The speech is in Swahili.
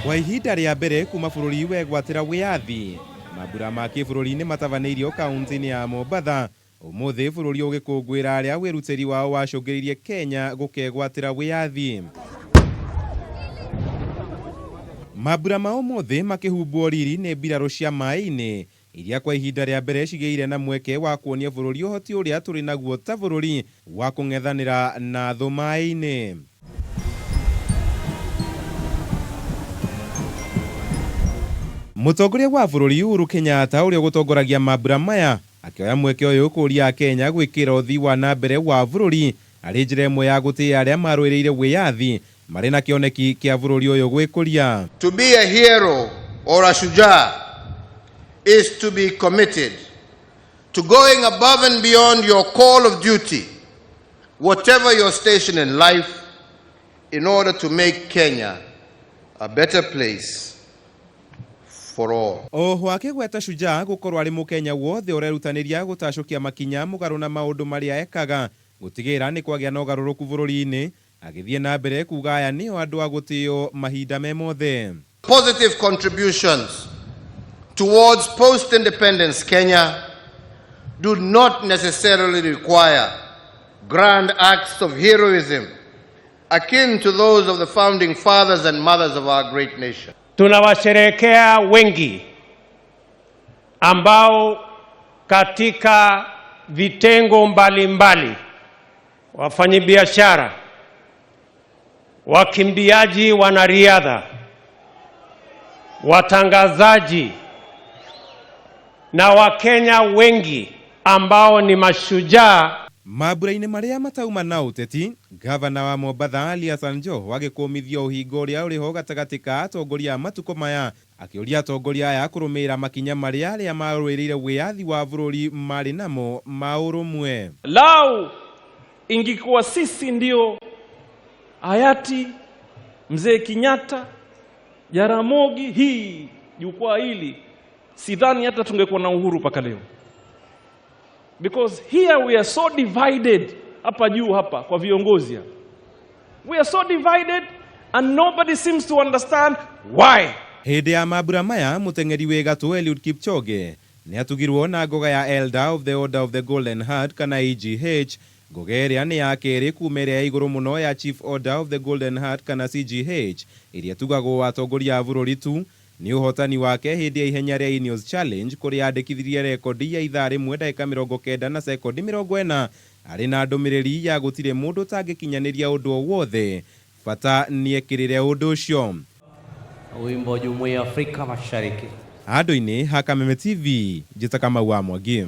Kwa ihinda rĩa mbere kuma bũrũri wegwatĩra wĩyathi, mambura ma kĩbũrũri nĩ matabanĩirio kaunti-inĩ ya Mombatha. Ũmũthĩ bũrũri ũgĩkũngũĩra arĩa wĩrutĩri wao wacũngĩrĩirie Kenya gũkegwatĩra wĩyathi. Mambura ma ũmũthĩ makĩhumbwo riri nĩ mbirarũ cia maĩ-inĩ iria kwa ihinda rĩa mbere cigĩire na mweke wa kuonia bũrũri ũhoti ũrĩa tũrĩ naguo ta bũrũri wa kũng'ethanĩra na thũ maĩ-inĩ. Mũtongoria wa bũrũri Uhuru Kenyatta ũrĩa gũtongoragia mambura maya akĩoya mweke ũyũ kũria akenya gwĩkĩra ũthii wanambere wa bũrũri arĩ njĩra ĩmwe ya gũtĩĩa arĩa marũĩrĩire wĩyathi marĩ na kĩoneki kĩa bũrũri ũyũ gwĩkũria. To be a hero or a Mashujaa is to be committed to going above and beyond your call of duty, whatever your station in life, in order to make Kenya a better place for all. Oho akĩgweta Mashujaa gũkorwo arĩ mũkenya wothe ũrerutanĩria gũtacũkia makinya mũgarũ na maũndũ marĩa ekaga gũtigĩrĩra nĩ kwagĩa na ũgarũrũku bũrũri-inĩ, agĩthiĩ na mbere kuga aya nĩo andũ a gũtĩĩo mahinda me mothe. Positive contributions towards post-independence Kenya do not necessarily require grand acts of heroism akin to those of the founding fathers and mothers of our great nation. Tunawasherehekea wengi ambao katika vitengo mbalimbali, wafanyabiashara, wakimbiaji, wanariadha, watangazaji na Wakenya wengi ambao ni mashujaa. Mambura-inĩ marĩa matauma na ũteti, gavana wa Mombatha Ali Hassan Joho agĩkũmithia ũhingo ũrĩa ũrĩ ho gatagatĩ ka atongoria a matukũ maya, akĩũria atongoria aya kũrũmĩrĩra makinya marĩa arĩa marũĩrĩire wĩyathi wa bũrũri marĩ namo ma ũrũmwe. Lau ingekuwa sisi ndio hayati mzee Kenyatta, Jaramogi, hii jukwaa hili sidhani hata tungekuwa na uhuru paka leo. Because here we are so divided, hapa juu hapa kwa viongozi. We are so divided and nobody seems to understand why. Hĩndĩ ya mambura maya mũteng'eri wĩ gatũ Eliud Kipchoge nĩ atugirwo na ngoga ya Elder of the Order of the Golden Heart kana EGH. Ngoga ĩrĩa nĩ ya kerĩ kuma ĩrĩa ya igũrũ mũno ya Chief Order of the Golden Heart kana CGH ĩrĩa tugagwo atongoria a bũrũri tu. Nĩ ũhotani wake hĩndĩ ya ihenya rĩa Ineos Challenge kũrĩa andĩkithirie rekodi ya ithaa rĩmwe ndagĩka 90 na sekondi 40 arĩ na ndũmĩrĩri ya gũtirĩ mũndũ ũtangĩkinyanĩria ũndũ o wothe, bata nĩ ekĩrĩre ũndũ ũcio. Wimbo Jumuiya ya Afrika Mashariki. Handũ-inĩ ha Kameme TV, njĩta Kamau wa Mwangi.